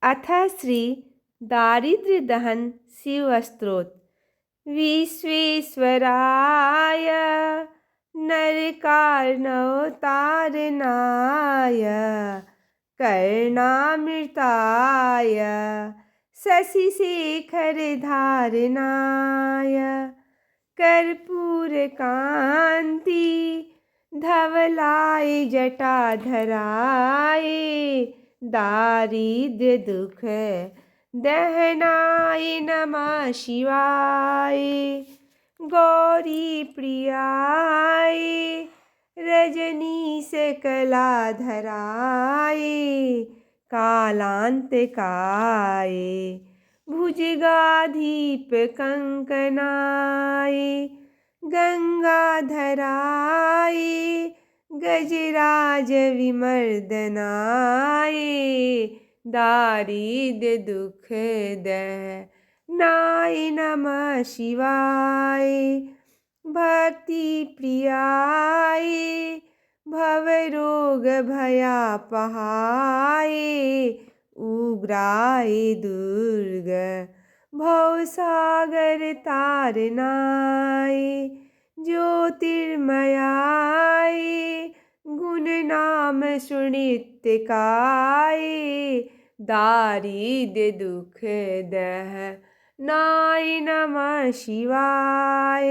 अथ श्री दारिद्र्य दहन शिव स्तोत्र। विश्वेश्वराय नरकार्णवतारणाय कर्णामृताय शशिशेखरधारणाय कर्पूरकान्ति धवलाय जटाधराय दारिद्र्य दुख दहनाय नमः शिवाय। गौरी प्रियाय रजनीश कलाधराय कालांतकाय भुजगाधीप कंकनाय गंगाधराय गजराज विमर्दनाय दारिद्र्य दुख दहनाय नमः शिवाय। भक्ति प्रियाय भवरोग भयापहाय उग्राय दुर्ग भवसागर तारनाय ज्योतिर्मयाय गुण नाम सुनित्यकाय दारिद्र्य दुख दहनाय नमः शिवाय।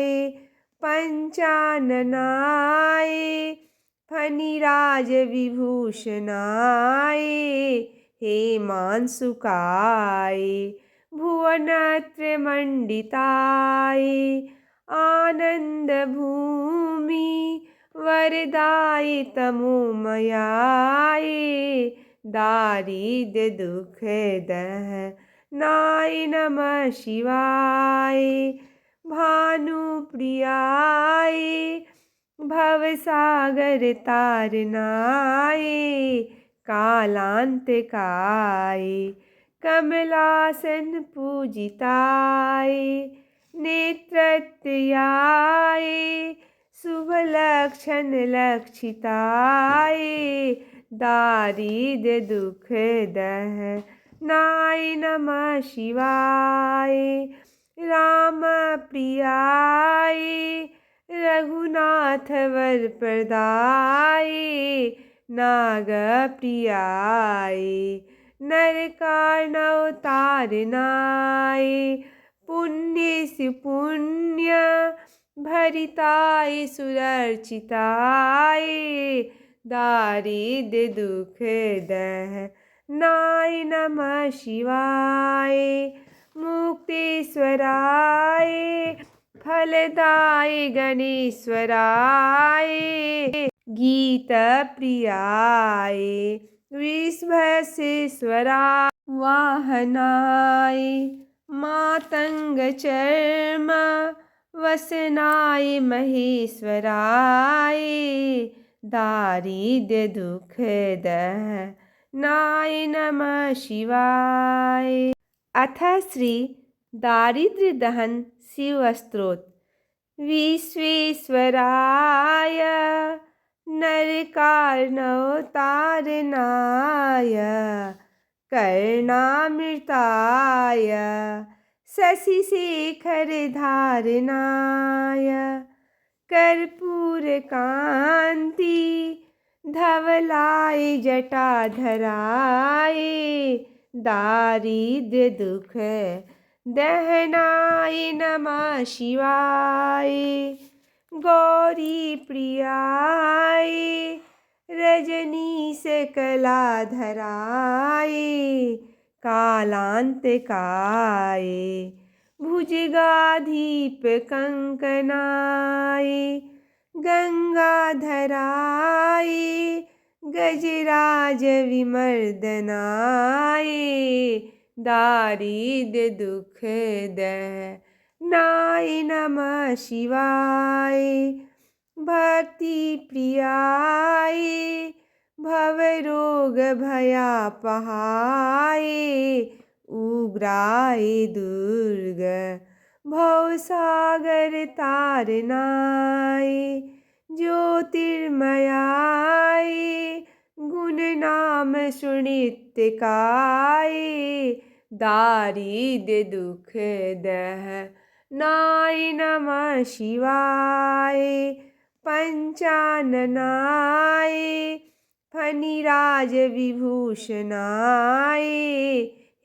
पंचाननाय फणिराज विभूषणाय हेमांशुकाय भुवनत्रयमण्डिताय आनंद भूमि वरदाय तमोमयाय दारिद्र्य दुख दहनाय नमः शिवाय। भानुप्रियाय भवसागर तारनाय कालांतकाय कमलासन पूजिताय नेत्रत्याय शुभलक्षण लक्षिताय दारिद्र्य दुख दहनाय नमः शिवाय। राम प्रियाय रघुनाथ वरप्रदाय नाग प्रियाय नरकार्णवतारणाय पुण्य सुपुण्य भरिताय सुरर्चिताय दारिद्र्य दुख दहनाय नमः शिवाय। मुक्तेश्वराय फलदाय गणेश्वराय गीत प्रियाय वृषभेश्वराय वाहनाय मातंग चर्म वसनाय महेश्वराय दारिद्र्य दुख दहनाय नमः शिवाय। अथ श्री दारिद्र्य दहन शिव स्तोत्र। विश्वेश्वराय नरकार्णवतारणाय कर्णामृताय शशिशेखरधारणाय कर्पूरकान्ति धवलाय जटाधराय दारिद्र्य दुख दहनाय नमः शिवाय। गौरी प्रियाय रजनीश कलाधराय कालांतकाय भुजगाधीप कंकनाय गंगाधराय गजराज विमर्दनाय दारिद्र्य दुख दहनाय नमः शिवाय। भक्ति प्रियाय भवरोग भयापहाय उग्राय दुर्ग भवसागर तारनाय ज्योतिर्मयाय गुण नाम सुनित काये, दारिद्र्य दुख दह नाय। नमः शिवाय। पंचाननाय फणिराज विभूषणाय,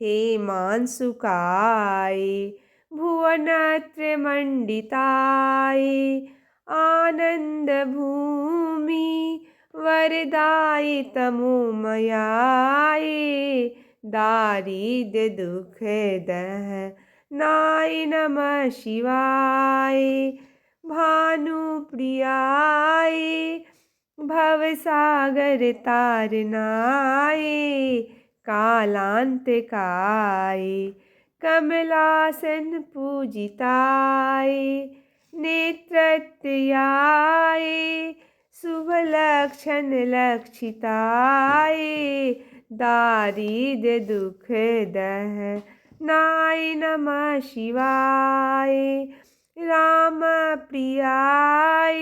हेमांशुकाय भुवनत्रयमण्डिताय, आनंद भूमि वरदाय तमोमयाय, दारिद्र्य दुख दह नाय। नमः शिवाय। भानुप्रियाय भवसागर तारनाय, कालांतकाय कमलासन पूजिताय, नेत्रत्याय शुभ लक्षण लक्षिताय, दारिद्र्य दुख दह नाय। नमः शिवाय। राम प्रियाय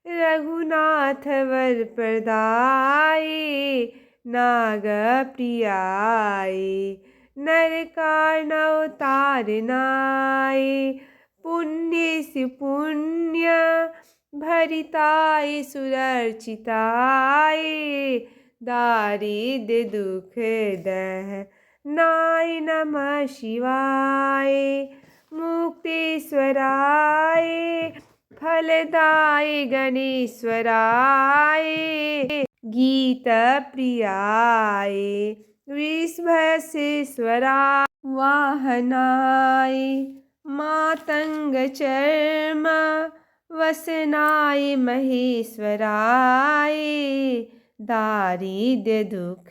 रघुनाथ वर प्रदाय, नाग प्रियाय नरकार्णवतारनाय, पुण्य से पुण्य भरिताय सुरर्चिताय, दारिद्र्य दुख दह नाय। नमः शिवाय। मुक्तेश्वराय फलदाय गणेश्वराय, गीत प्रियाय वृषभसेश्वराय, वाहनाय मातंग चर्म वसनाय, महेश्वराय दारिद्र्य दुख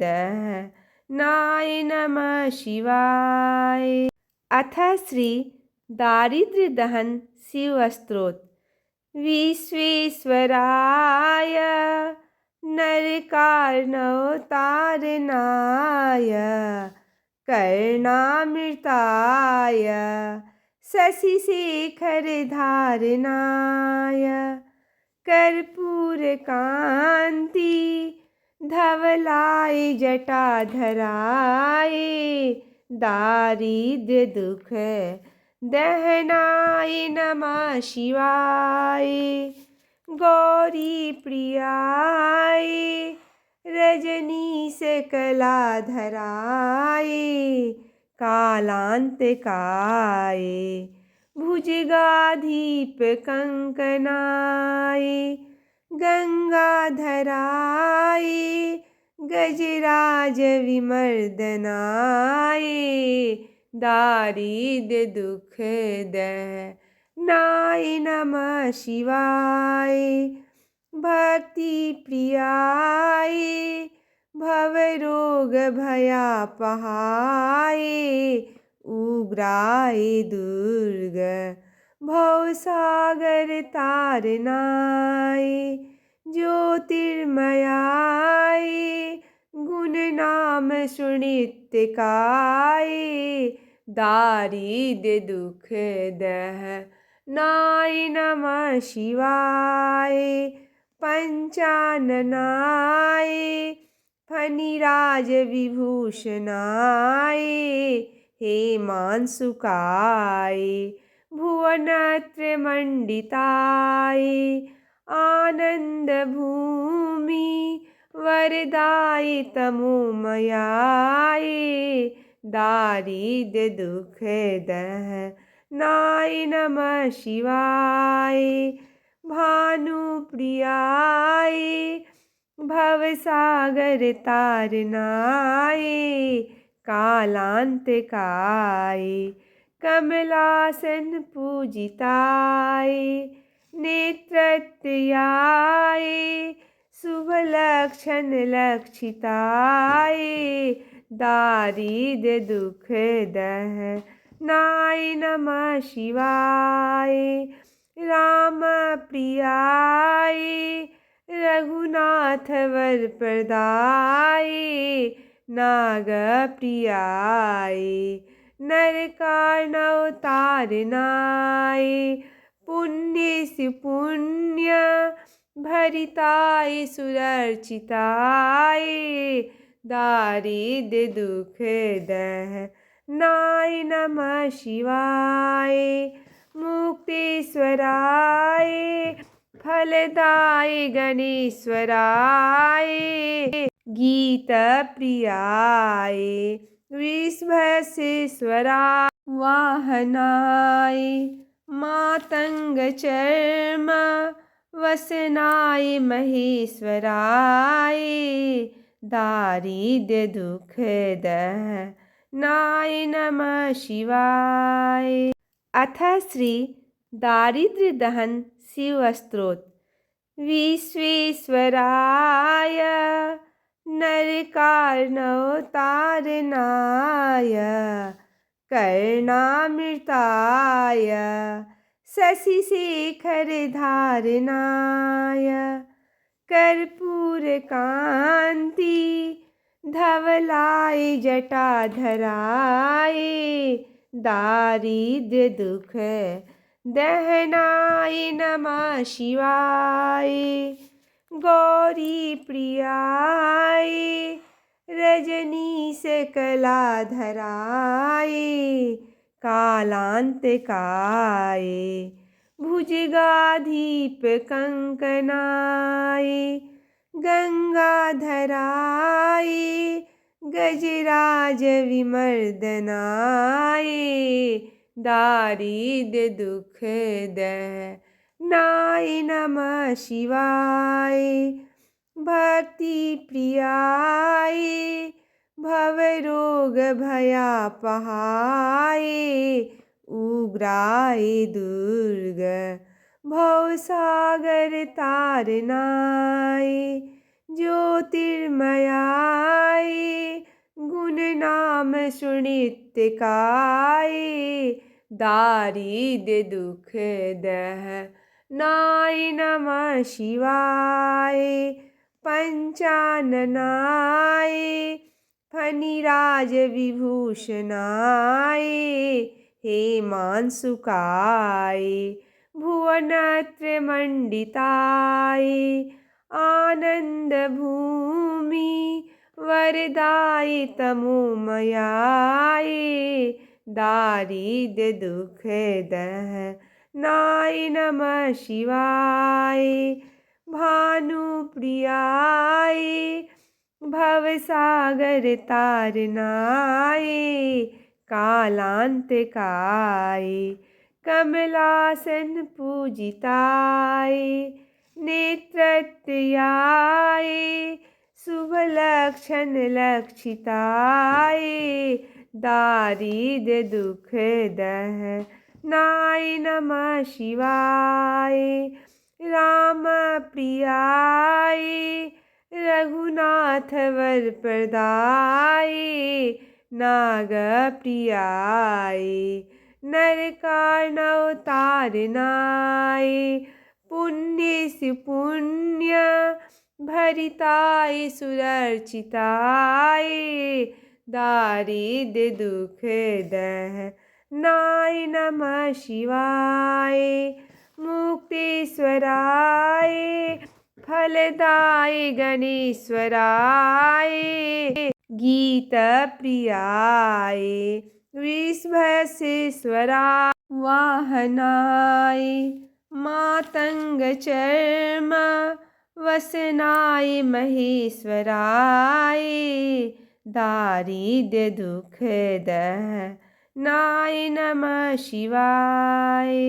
दह नाय। नमः शिवाय। अथ श्री दारिद्र्य दहन शिव स्तोत्र। विश्वेश्वराय नरकार्णवतारनाय, कर्णामृताय शशिशेखर धारनाय, कर्पूरकांति धवलाय जटाधराय, दारिद्र्य दुख दहनाय। नमः शिवाय। गौरी प्रियाय रजनीश कलाधराय, कालांतकाय भुजगाधीप कंकनाय, गंगाधराय गजराज विमर्दनाय, दारिद्र्य दुख दह नाय। नमः शिवाय। भक्ति प्रियाय भवरोग भयापहाय, उग्राय दुर्ग भवसागर तारनाय, ज्योतिर्मयाय गुण नाम सुनित काय, दारिद्र्य दुख दह नाय। नमः शिवाय। पंचाननाय फणिराज विभूषणाय, हेमांशुकाय भुवनत्रयमण्डिताय, आनंद भूमि वरदाय तमोमयाय, दारिद्र्य दुख दह नाय। नमः शिवाय। भानुप्रियाय भवसागर तारनाय, कालांतकाय कमलासन पूजिताय, नेत्रत्याय शुभ लक्षण लक्षिताय, दारिद्र्य दुख दह नाय। नमः शिवाय। राम प्रियाय रघुनाथ वर प्रदाय, नाग प्रियाय नरकार्णवतारनाय, पुण्य से पुण्य भरिताय सुरर्चिताय दारिद्र्य दुख दहनाय नमः शिवाय मुक्तेश्वराय फलदाय गणेश्वराय गीत प्रियाय वृषभसेश्वराय वाहनाय मातंग चर्म वसनाय महेश्वराय दारिद्र्य दुख दहनाय नमः शिवाय। अथ श्री दारिद्र्य दहन शिव स्तोत्र। विश्वेश्वराय नरकार्णवतारणाय कर्णामृताय शशिशेखरधारणाय कर्पूरकान्ति धवलाय जटाधराय दारिद्र्य दुख दहनाय नमः शिवाय। गौरी प्रियाय रजनीश कलाधराय कालांतकाय भुजगाधीप कंकनाय गंगाधराय गजराज विमर्दनाय दारिद्र्य दुख दहनाय नमः शिवाय। भक्ति प्रियाय भवरोग भयापहाय उग्राय दुर्ग भवसागर तारनाय ज्योतिर्मयाय गुण नाम सुनित्यकाय दारिद्र्य दुख दहनाय नमः शिवाय। पंचाननाय फणिराज विभूषणाय हेमांशुकाय भुवनत्रयमण्डिताय आनंद भूमि वरदाय तमोमयाय दारिद्र्य दुख दहनाय नमः शिवाय। भानुप्रियाय भवसागर तारनाय कालांतकाय कमलासन पूजिताय नेत्रत्याय शुभलक्षण लक्षिताय दारिद्र्य दुख दहनाय नमः शिवाय। राम प्रियाय रघुनाथ वरप्रदाय नाग प्रियाय नरकार्णवतारणाय पुण्यस्य पुण्य भरिताय सुरर्चिताय दारिद्र्य दुख दहनाय नमः शिवाय। मुक्तेश्वराय फलदाय गणेश्वराय गीत प्रियाय वृषभसेश्वराय वाहनाय मातंग चर्म वसनाय महेश्वराय दारिद्र्य दुख दहनाय नमः शिवाय।